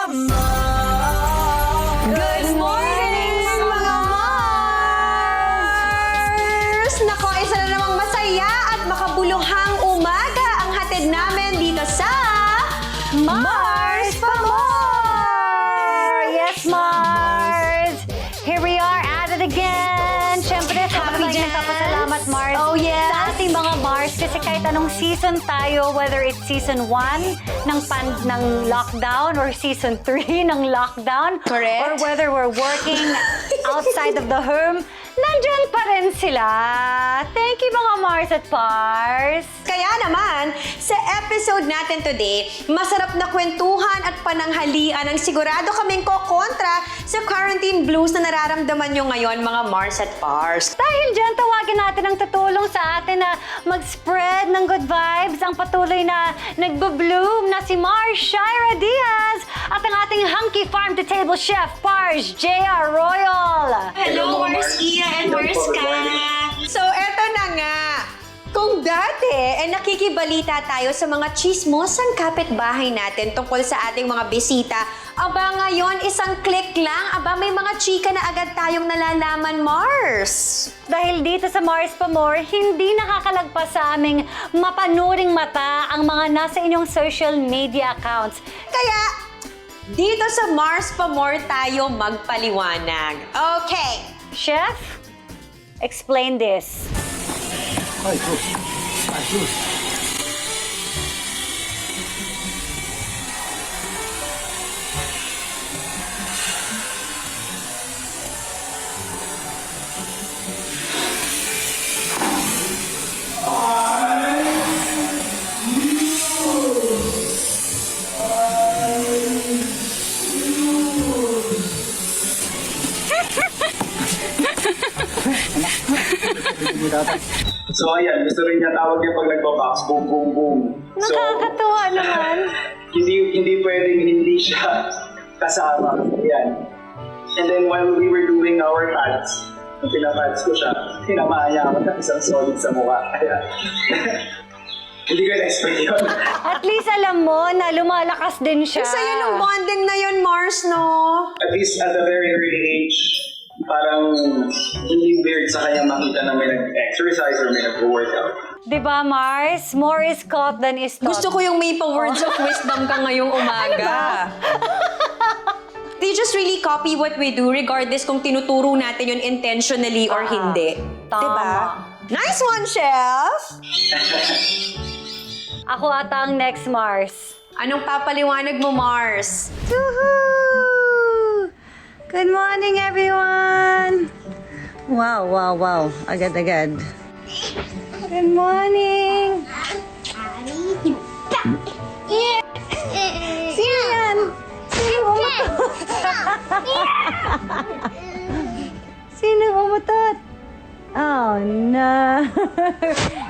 Good morning, mga Mars! Nako, isa na namang masaya at makabuluhang umaga ang hatid namin dito sa Mars pa More! Yes, Mars! Here we are at it again! Siyempre, Happy Jens! Nagpapasalamat, Mars. Oh, yes! Sa ating mga Mars, kasi kahit anong season tayo, whether it's season 1 ng lockdown or season 3 ng lockdown, Correct. or whether we're working outside of the home, nandyan pa rin sila. Thank you, mga Mars at Pars. Kaya naman, sa episode natin today, masarap na kwentuhan at pananghalian ang sigurado kaming kokontra sa quarantine blues na nararamdaman nyo ngayon, mga Mars at Pars. Dahil dyan, tawagin natin ang tutulong sa atin na mag-spread ng good vibes ang patuloy na nagbo-bloom na si Mars Shaira Diaz at ang ating hunky farm-to-table chef, Pars J.R. Royal. Hello, Mars Iya and Mars Ka. So, eto na nga. Kung dati, nakikibalita tayo sa mga chismosang kapitbahay natin tungkol sa ating mga bisita, aba ngayon, isang click lang, aba may mga chika na agad tayong nalalaman, Mars. Dahil dito sa Mars pa More, hindi nakakalagpas sa aming mapanuring mata ang mga nasa inyong social media accounts. Kaya, dito sa Mars pa More tayo magpaliwanag. Okay. Chef, explain this. Ay, sus. Ay, sus. So ayan, gusto rin niya tawag niya pag nagbabox, boom, boom, boom. So, Nakakatuwa naman. hindi pwedeng hindi siya kasama. Ayan. And then while we were doing our pads, nung pinapads ko siya, hinamaya ako ng isang solid sa mukha. Ayan. Hindi ko na-expect yun. At least alam mo na lumalakas din siya. Saya ng bonding na yun, Mars, no? At least at a very early age, parang hindi weird sa kanya makita na may nag-exercise or may nag-workout. Diba, Mars? More is caught than is taught. Gusto ko yung may pa-words of wisdom ka ngayong umaga. They just really copy what we do regardless kung tinuturo natin yun intentionally or hindi. Tama. Diba? Nice one, Chef! Ako ata ang next, Mars. Anong papaliwanag mo, Mars? Woohoo! Good morning, everyone! Wow, wow, wow. Agad-agad. Good morning! Sino yan? Sino umutot? Sino umutot? Oh, no.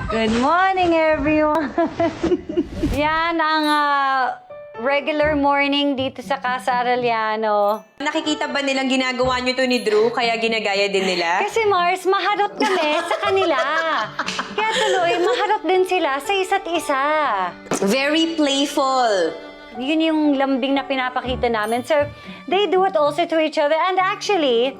Good morning, everyone. Yan ang regular morning dito sa Casa Arellano. Nakikita ba nilang ginagawa nyo to ni Drew kaya ginagaya din nila? Kasi Mars, maharot kami sa kanila. Kaya tuloy, maharot din sila sa isa't isa. Very playful. Yun yung lambing na pinapakita namin. So, they do it also to each other. And actually,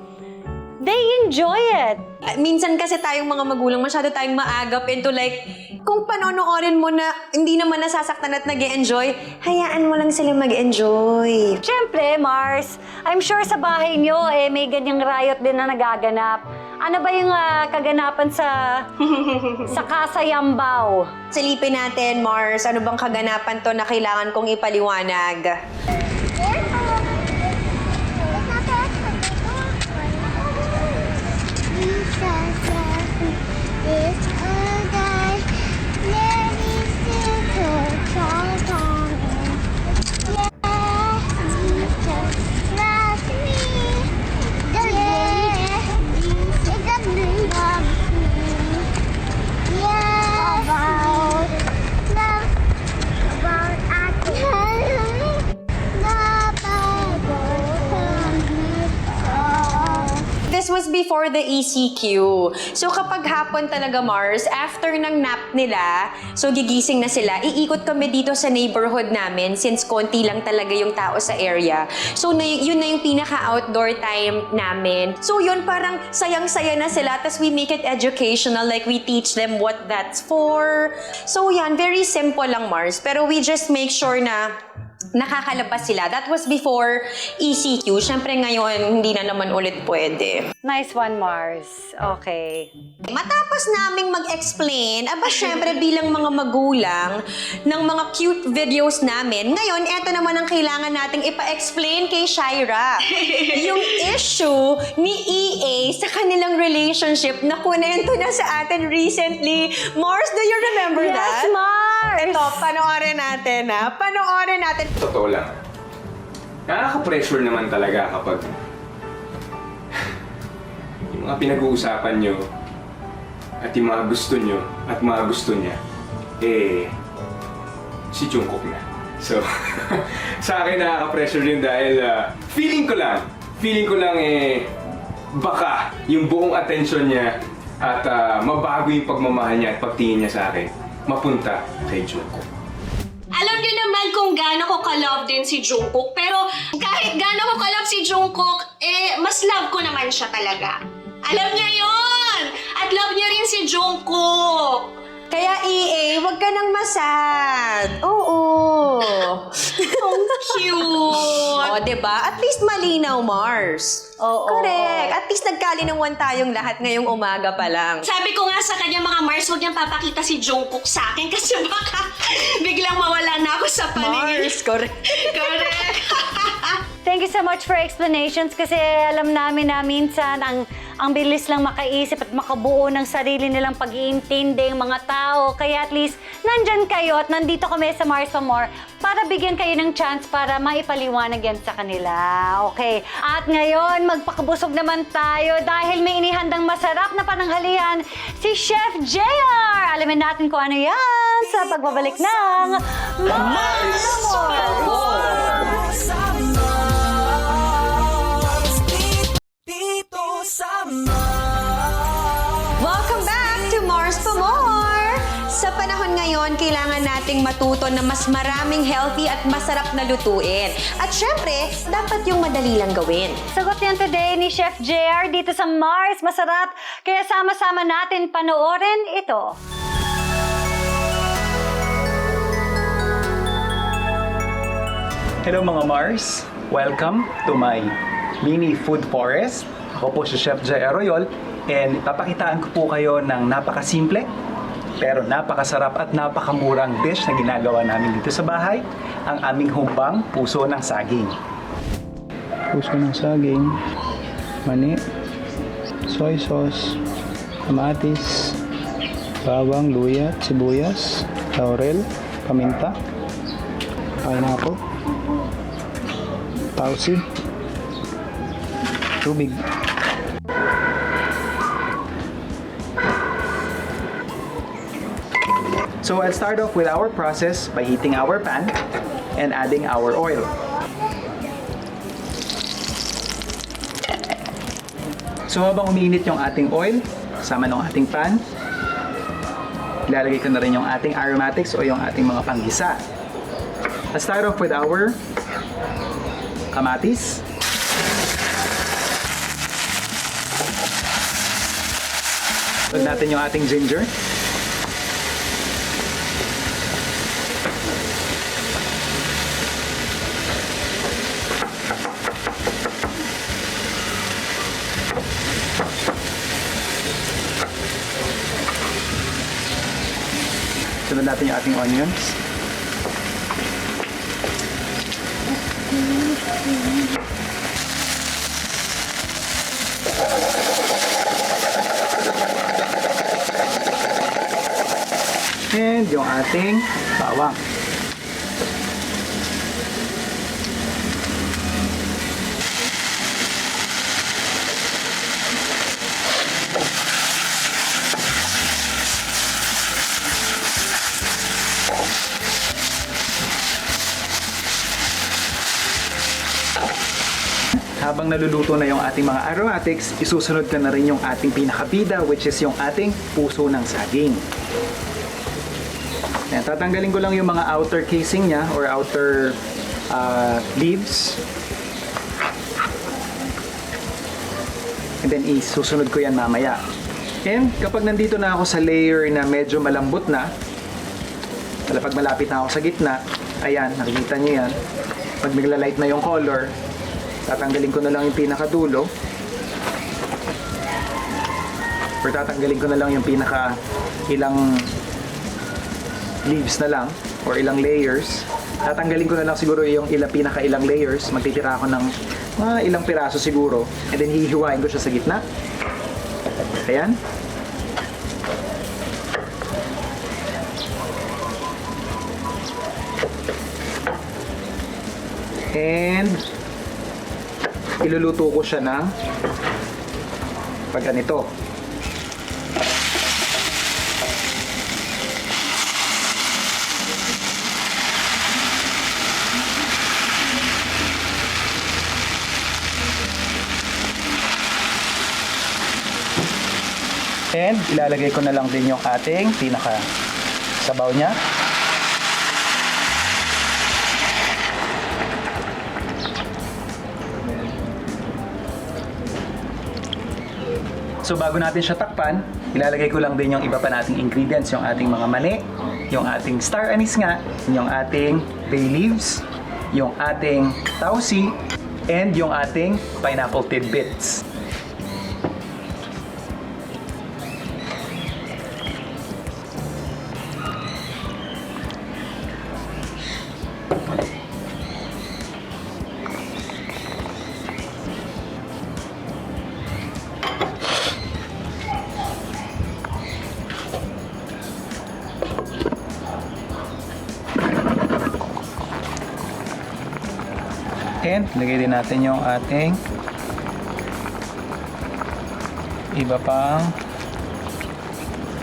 they enjoy it. Minsan kasi tayong mga magulang, masyado tayong maagap into like, kung panonoorin mo na hindi naman nasasaktan at nag-e-enjoy, hayaan mo lang sila mag-enjoy. Siyempre, Mars, I'm sure sa bahay nyo, may ganyang riot din na nagaganap. Ano ba yung kaganapan sa Casa Yambao? Silipin natin, Mars, ano bang kaganapan to na kailangan kong ipaliwanag? About was before the ECQ. So kapag hapon talaga, Mars, after ng nap nila, so gigising na sila, iikot kami dito sa neighborhood namin since konti lang talaga yung tao sa area. So yun na yung pinaka-outdoor time namin. So yun, parang sayang-saya na sila, tas we make it educational, like we teach them what that's for. So yan, very simple lang, Mars. Pero we just make sure na nakakalabas sila. That was before ECQ. Siyempre ngayon, hindi na naman ulit pwede. Nice one, Mars. Okay. Matapos naming mag-explain, syempre bilang mga magulang ng mga cute videos namin, ngayon, eto naman ang kailangan nating ipa-explain kay Shaira. Yung issue ni EA sa kanilang relationship na kunento na sa atin recently. Mars, do you remember Yes, that? Mars! Ito, panoorin natin ha. Panoorin natin. Totoo lang. Nakaka-pressure naman talaga kapag yung mga pinag-uusapan nyo at yung mga gusto nyo at mga gusto niya, si Jungkook na. So, sa akin nakaka-pressure yun dahil feeling ko lang baka yung buong attention niya at mabago yung pagmamahal niya at pagtingin niya sa akin, mapunta kay Jungkook. Alam niyo naman kung gaano ko ka-love din si Jungkook, pero kahit gaano ko ka-love si Jungkook, mas love ko naman siya talaga. Alam niya yon! At love niya rin si Jungkook! Kaya EA, wag ka nang masad. Oo. Ang cute! O, diba? At least malinaw, Mars. Oo. Correct. At least nagkalinawan tayong lahat ngayong umaga pa lang. Sabi ko nga sa kanya, mga Mars, huwag niyang papakita si Jungkook sa akin kasi baka biglang mawala na ako sa paningin. Mars, correct. Correct! Thank you so much for explanations kasi alam namin na minsan ang bilis lang makaisip at makabuo ng sarili nilang pag-iintindi ng mga tao. Kaya at least nandyan kayo at nandito kami sa Mars for More para bigyan kayo ng chance para maipaliwanag yan sa kanila. Okay. At ngayon, magpakabusog naman tayo dahil may inihandang masarap na pananghalian si Chef JR. Alamin natin kung ano yan sa pagbabalik ng Mars for More. Welcome back to Mars for More! Sa panahon ngayon, kailangan nating matuto na mas maraming healthy at masarap na lutuin. At syempre, dapat yung madali lang gawin. Sagot yan today ni Chef JR dito sa Mars Masarap. Kaya sama-sama natin panoorin ito. Hello mga Mars! Welcome to my mini food forest. Ako po si Chef Jay Arroyol and papakitaan ko po kayo ng napakasimple pero napakasarap at napakamurang dish na ginagawa namin dito sa bahay, ang aming humbang puso ng saging. Puso ng saging, mani, soy sauce, kamatis, bawang, luya, sibuyas, laurel, paminta, pineapple, pausi, tubig. So I'll start off with our process by heating our pan and adding our oil. So habang umiinit yung ating oil, kasama ng ating pan, ilalagay ko na rin yung ating aromatics o yung ating mga panggisa. Let's start off with our kamatis. Sunod natin yung ating ginger. Sunod natin yung ating onions. And yung ating bawang. habang naluluto na yung ating mga aromatics, isusunod ka na rin yung ating pinakabida, which is yung ating puso ng saging. Yan, tatanggalin ko lang yung mga outer casing niya or outer leaves. And then isusunod ko yan mamaya. And kapag nandito na ako sa layer na medyo malambot na, pag malapit na ako sa gitna, ayan, nakikita niyo yan. Pag nagla-light na yung color, tatanggalin ko na lang yung pinakadulo. Or tatanggalin ko na lang yung pinaka ilang leaves na lang or ilang layers. Tatanggalin ko na lang siguro yung pinaka ilang layers. Magtitira ako ng mga ilang piraso siguro. And then hihiwain ko siya sa gitna. Ayan. And iluluto ko siya ng pag ganito. And ilalagay ko na lang din yung ating pinaka sabaw niya. So bago natin siya takpan, ilalagay ko lang din yung iba pa nating ingredients, yung ating mga mani, yung ating star anise nga, yung ating bay leaves, yung ating tausi, and yung ating pineapple tidbits. And lagay din natin yung ating iba pang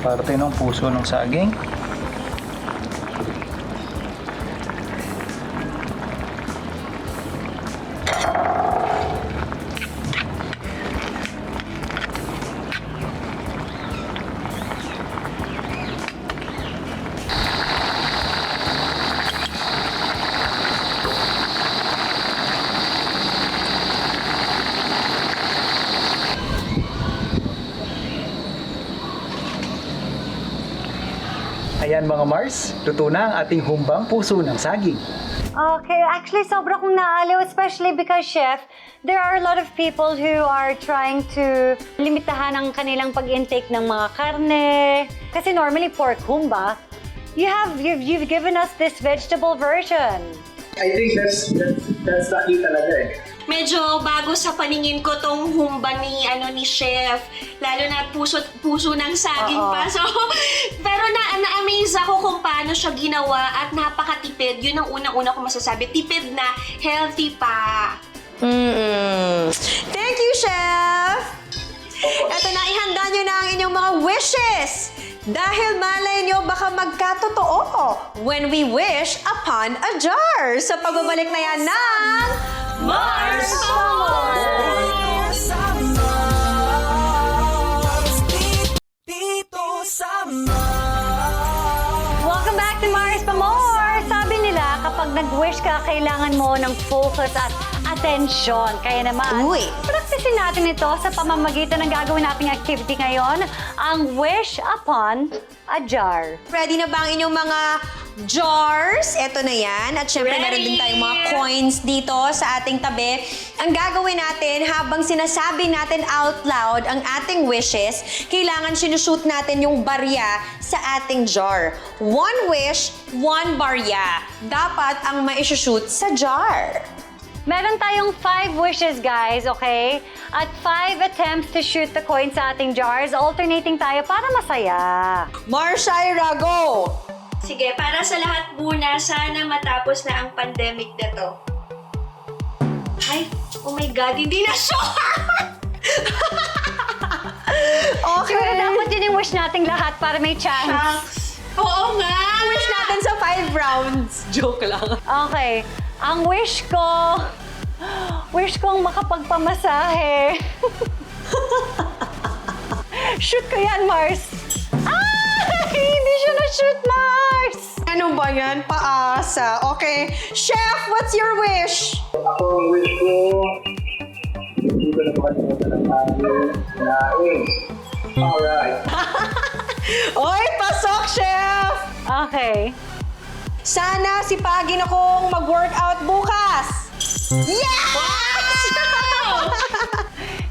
parte ng puso ng saging. Ayan mga Mars, luto na ang ating humbang puso ng saging. Okay, actually sobra kong naaliw, especially because chef, there are a lot of people who are trying to limitahan ang kanilang pag-intake ng mga karne. Kasi normally pork humba. You've given us this vegetable version. I think that's the key talaga eh. Medyo bago sa paningin ko tong humba ni chef. Lalo na puso ng saging Oo. pa. So, pero na-amaze ako kung paano siya ginawa at napakatipid. Yun ang unang-una ko masasabi. Tipid na, healthy pa. Thank you, Chef! Eto na, ihanda nyo na ang inyong mga wishes! Dahil malay nyo baka magkatotoo when we wish upon a jar. Sa pagbabalik na yan ng Mars Welcome back to Mars Pa More! Sabi nila, kapag nag-wish ka, kailangan mo ng focus at atensyon. Kaya naman, Uy. practicein natin ito sa pamamagitan ng gagawin nating activity ngayon, ang wish upon a jar. Ready na ba ang inyong mga jars? Ito na yan. At syempre, Ready! meron din tayong mga coins dito sa ating tabi. Ang gagawin natin, habang sinasabi natin out loud ang ating wishes, kailangan sinushoot natin yung barya sa ating jar. One wish, one barya. Dapat ang ma-shoot sa jar. Meron tayong 5 wishes, guys, okay? At 5 attempts to shoot the coin sa ating jars. Alternating tayo para masaya. Marshaira, go! Sige, para sa lahat muna, sana matapos na ang pandemic na to. Ay, oh my God, hindi na sure! Okay. Siguro dapat yun yung wish nating lahat para may chance. Shucks. Oo nga! Wish natin sa 5 rounds. Joke lang. Okay. Ang wish ko, wish kong makapagpamasahe. Shoot ko yan, Mars. Hindi siya na-shoot, Mars. Ano ba yan? Paasa. Okay. Chef, what's your wish? Ako ang wish ko, hindi ko na makalimutan ang aming naing. Alright. Oy, pasok, Chef! Okay. Sana sipagin akong mag-workout bukas. Yes!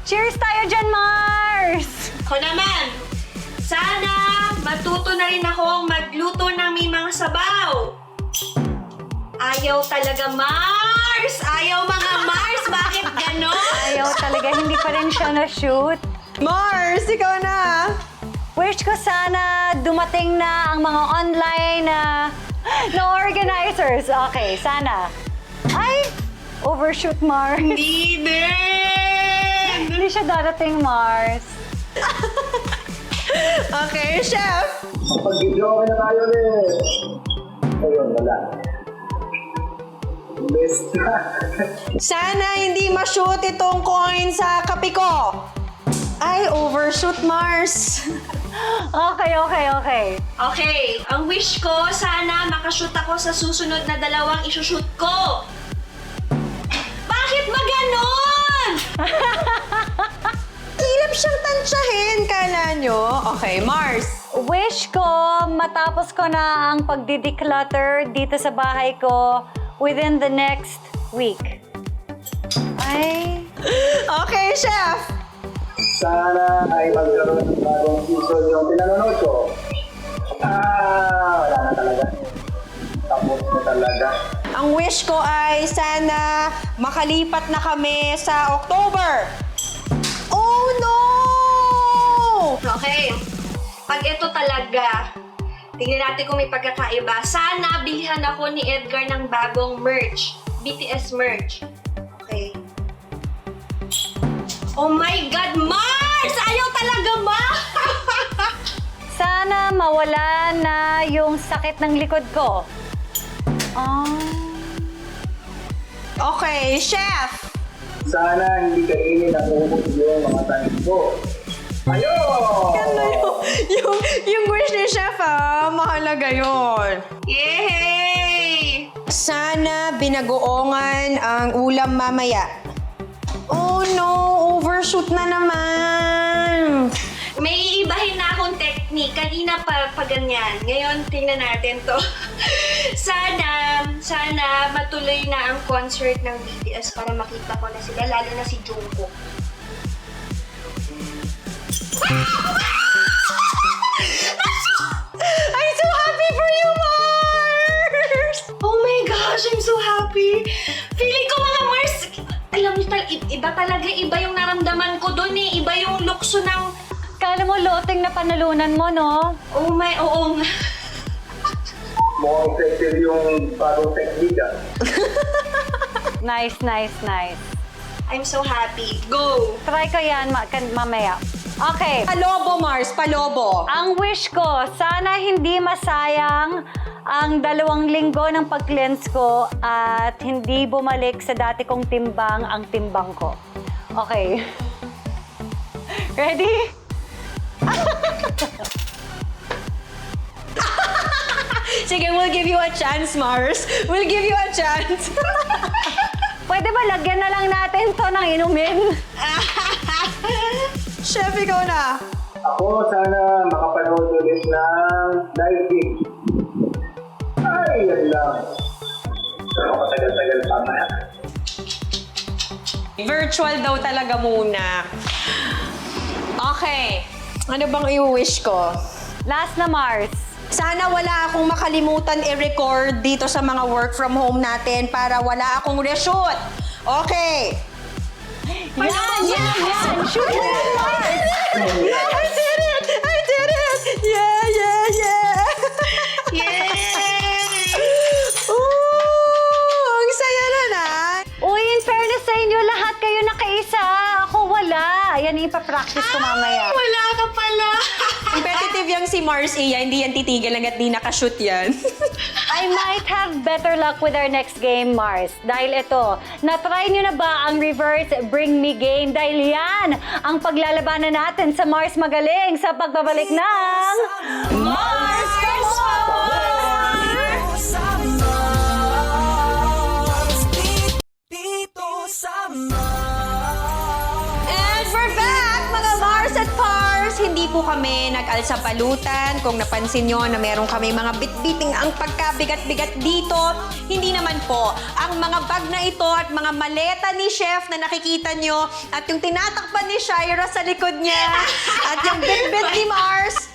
Cheers tayo dyan, Mars! Ako naman, sana matuto na rin akong magluto ng may mga sabaw. Ayaw talaga, Mars! Ayaw mga Mars! Bakit ganon? Ayaw talaga, hindi pa rin siya na-shoot. Mars, ikaw na. Wish ko sana dumating na ang mga online na organizers. Okay, sana. Ay! Overshoot, Mars. Hindi din! Hindi siya darating, Mars. Okay, Chef. Pag-video na tayo ulit. Ayun, wala. Basta. Sana hindi ma-shoot itong coin sa kape ko. Ay, overshoot, Mars. Okay. Okay, ang wish ko, sana makashoot ako sa susunod na 2 isushoot ko. Bakit ba ganon? Hirap siyang tansyahin, kala nyo. Okay, Mars. Wish ko matapos ko na ang pagdi-declutter dito sa bahay ko within the next week. Ay... Okay, Chef. Sana ay magkaroon ng bagong season yung pinanonood ko. Wala na talaga. Tapos na talaga. Ang wish ko ay sana makalipat na kami sa October. Oh, no! Okay, pag ito talaga, tingnan natin kung may pagkakaiba. Sana bilhan ako ni Edgar ng bagong merch. BTS merch. Okay. Oh my God, Mars! Ayaw talaga, Mars! Sana mawala na yung sakit ng likod ko. Okay, Chef. Sana hindi kainin ang ubod yung mga tanim ko. Ayun! Ano yung wish ni Chef, mahalaga yun. Yay! Sana binagoongan ang ulam mamaya. Oh no, overshoot na naman. May ibahin na akong technique. Kanina pa ganyan. Ngayon, tingnan natin to. Sana matuloy na ang concert ng BTS para makita ko na sila, lalo na si Jungkook. I'm so happy for you, Mars! Oh my gosh, I'm so happy! Feeling ko mga Mars, alam niyo iba yung naramdaman ko doon eh. Iba yung lukso ng, Kala mo loting na panalunan mo, no? oo nga. Mukhang effective yung bagong technique. Nice. I'm so happy. Go! Try ko yan mamaya. Okay. Palobo, Mars, palobo. Ang wish ko, sana hindi masayang ang 2 linggo ng pag-cleanse ko at hindi bumalik sa dati kong timbang ang timbang ko. Okay. Ready? Sige, we'll give you a chance, Mars. We'll give you a chance. Pwede ba lagyan na lang natin to ng inumin? Chef, ikaw na. Ako sana makapanood ulit ng live gig. Ay, yan lang. Pero matagal-tagal pa na. Virtual daw talaga muna. Okay. Ano bang i-wish ko? Last na, Mars. Sana wala akong makalimutan i-record dito sa mga work from home natin para wala akong reshoot. Okay. Yan! Shoot mo yan, Mars! I did it! Yeah! Yay! Ooh! Ang saya na. Uy, in fairness sa inyo, lahat kayo nakaisa. Ako wala. Yan, ipapractice ko mamaya. Wala ka pala! Competitive yung si Mars, iya. Hindi yan titigil hanggat di nakashoot yan. I might have better luck with our next game, Mars. Dahil ito, na-try nyo na ba ang reverse Bring Me game? Dahil yan ang paglalabanan natin sa Mars Magaling sa pagbabalik ng Mars And we're back, mga Mars at Pars! Hindi po kami nag-alsapalutan. Kung napansin nyo na meron kami mga bit-biting ang pagkabigat-bigat dito, hindi naman po. Ang mga bag na ito at mga maleta ni Chef na nakikita nyo at yung tinatakpan ni Shira sa likod niya at yung bit-bit ni Mars,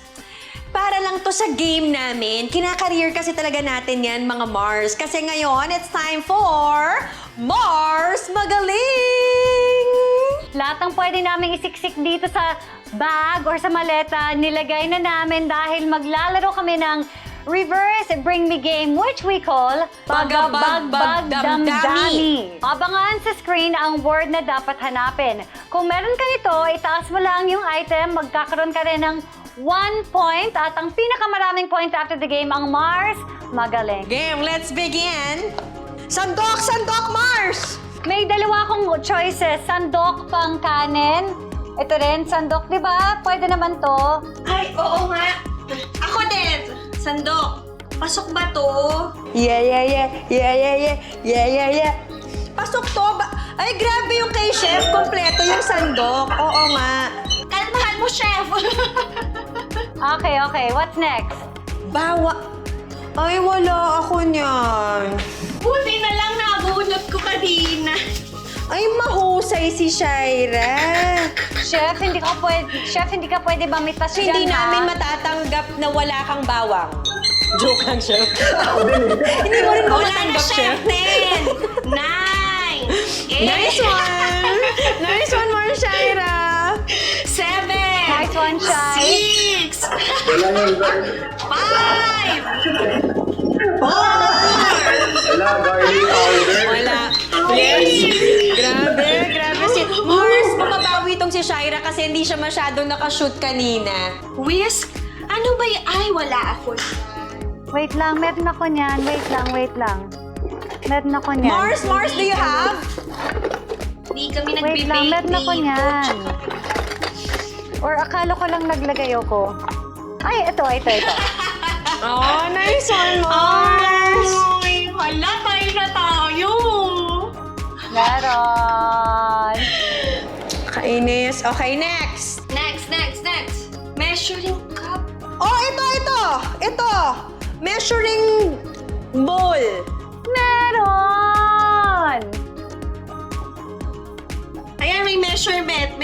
para lang to sa game namin. Kinakareer kasi talaga natin yan, mga Mars. Kasi ngayon, it's time for Mars Magaling! Lahat ng pwede namin isiksik dito sa bag or sa maleta, nilagay na namin dahil maglalaro kami ng Reverse Bring Me game, which we call Pagabagbagdamdami. Abangan sa screen ang word na dapat hanapin. Kung meron ka nito, itaas mo lang yung item, magkakaroon ka rin ng 1 point at ang pinakamaraming point after the game ang Mars Magaling. Game, let's begin! Sandok! Sandok, Mars! May dalawa akong choices, sandok pang kanin. Ito rin, sandok, di ba? Pwede naman to. Ay, oo nga. Ako din. Sandok. Pasok ba to? Yeah. Pasok to ba? Ay, grabe yung kay Chef. Kompleto yung sandok. Oo nga. Kalmahan mo, Chef. Okay. What's next? Bawa. Ay, wala ako niyan. Buti na lang nabunot ko kanina. Ay, mahusay si Shira. Chef, hindi ka pwede bamitas Hindi dyan, ha? namin matatanggap na wala kang bawang. Joke lang, Chef. Hindi mo rin Wala na, matanggap, Chef. Chef. 10, 9, 8, Nice one! Nice one, Marshira! 7, Nice one, Shai. 6, Wala yung 5, 4, wala, garlic powder. Wala. Grabe si... Mars, bumabawi itong si Shira kasi hindi siya masyadong nakashoot kanina. whisk. Ano ba y- Ay, wala ako. Wait lang, meron ako niyan. Wait lang. Meron ako niyan. Mars, do you have? Hindi kami Wait nagbe-bake lang, meron ako dito. niyan. Or akala ko lang naglagay ako. Ay, ito. Oh, nice one, Mars! Ay, hala, tayo na tayo. Meron. Kainis. Okay, next. Next. Measuring cup. Oh, ito. Measuring bowl. Meron! Ayan, may measurement.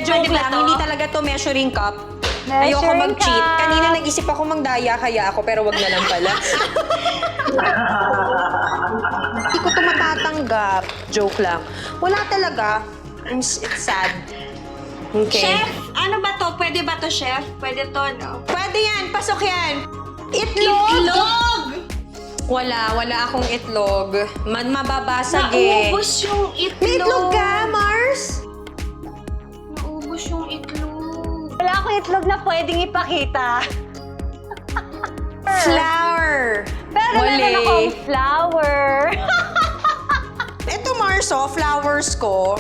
Joke Pwede ba lang, to? hindi talaga to measuring cup. Ayoko Measuring mag-cheat. cup. Kanina nag-isip ako magdaya kaya ako, pero wag na lang pala. Hindi ko to matatanggap. Joke lang. Wala talaga. It's sad. Okay. Chef, ano ba to? Pwede ba to, Chef? Pwede to, no? Pwede yan. Pasok yan. Itlog! Itlog! Wala akong itlog. Mababasag eh. Naubos yung itlog. May itlog ka, Mars? Naubos yung itlog. Wala akong itlog na pwedeng ipakita. Flour. Pero meron akong flour. Ito, Mars, oh, flowers ko.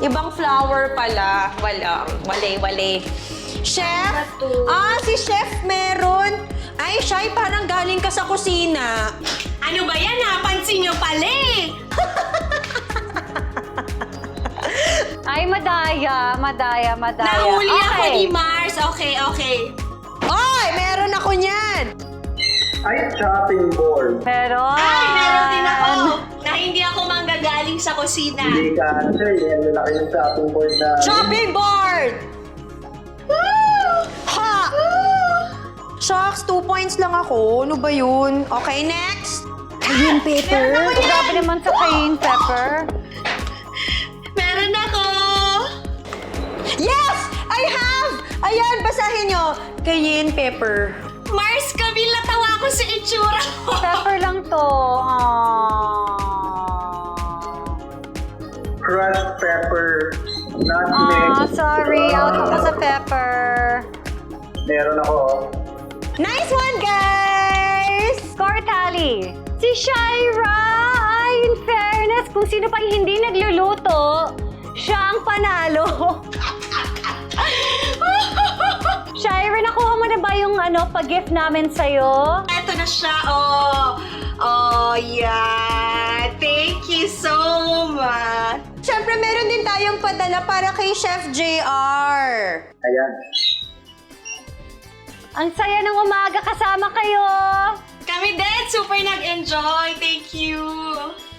Ibang flower pala. Wale. Chef? Si Chef meron. Ay, Shai, parang galing ka sa kusina. Ano ba yan? Napansin nyo pala eh. Ay, madaya. Nahuli ako Okay. ni Mars. Okay. Oy, meron ako niyan. Ay, chopping board. Meron. Ay, meron din ako. Na hindi ako manggagaling sa kusina. Hindi ka answer. Yan, lalaki yung chopping board na... Chopping board! Ha! Shucks, 2 points lang ako. Ano ba yun? Okay, next. Cayenne pepper. Grabe naman sa cayenne pepper. Meron ako. Yes! I have! Ayan, basahin nyo. Cayenne pepper. Mars, kami natawa ko sa itsura mo. Pepper lang to. Crushed pepper. Nutmeg. Sorry. Out ako sa pepper. Meron ako. Nice one, guys! score tally. Si Shaira, ay in fairness, kung sino pa yung hindi nagluluto, siya ang panalo. Shaira, nakuha mo na ba yung pag-gift namin sa'yo? Eto na siya, oh. Oh, yeah. Thank you so much. Siyempre, meron din tayong padala para kay Chef JR. Ayan. Ang saya ng umaga kasama kayo. Kami din, super nag-enjoy. Thank you.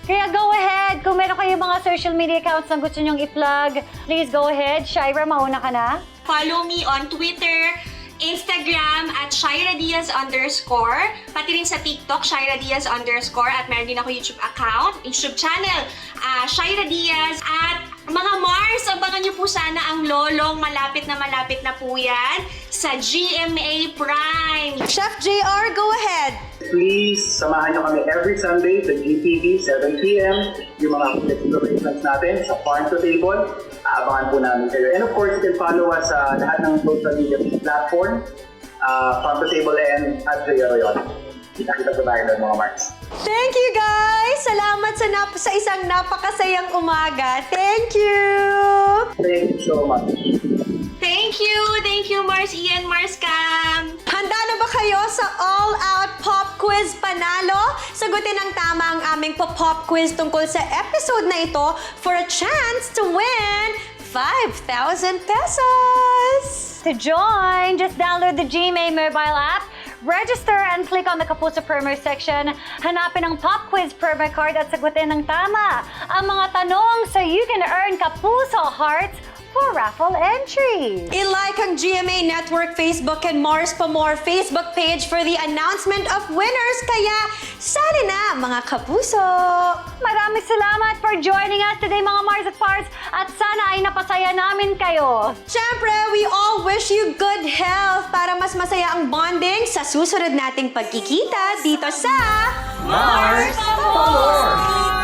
Kaya go ahead, kung meron kayong mga social media accounts na gusto nyong i-plug, please go ahead. Shaira, mauna ka na. Follow me on Twitter, Instagram at Shaira Diaz _. Pati rin sa TikTok, Shaira Diaz _ at meron din ako YouTube account, YouTube channel, Shaira Diaz. At mga Mars, abangan niyo po sana ang lolong malapit na po yan sa GMA Prime. Chef JR, go ahead. Please, samahan nyo kami every Sunday sa GTV, 7 p.m. Yung mga explorations natin sa Farm to Table. Aabangan po namin kayo. And of course, you can follow us sa lahat ng social media platform, Farm to Table and at JR Royal. Kita-kita po tayo doon, mga Marks. Thank you, guys! Salamat sa isang napakasayang umaga. Thank you! Thank you so much. Thank you Mars Ian, Mars Cam. Handa na ba kayo sa all-out pop quiz panalo? Sagutin ng tama ang aming pop quiz tungkol sa episode na ito for a chance to win 5,000 pesos! To join, just download the GMA mobile app, register and click on the Kapuso Promo section. Hanapin ang Pop Quiz promo card at sagutin ng tama ang mga tanong so you can earn Kapuso hearts for raffle entry. I-like ang GMA Network Facebook and Mars Pa More Facebook page for the announcement of winners. Kaya, sali na mga kapuso! Maraming salamat for joining us today mga Mars at Pars at sana ay napasaya namin kayo. Siyempre, we all wish you good health para mas masaya ang bonding sa susunod nating pagkikita dito sa Mars Pa More!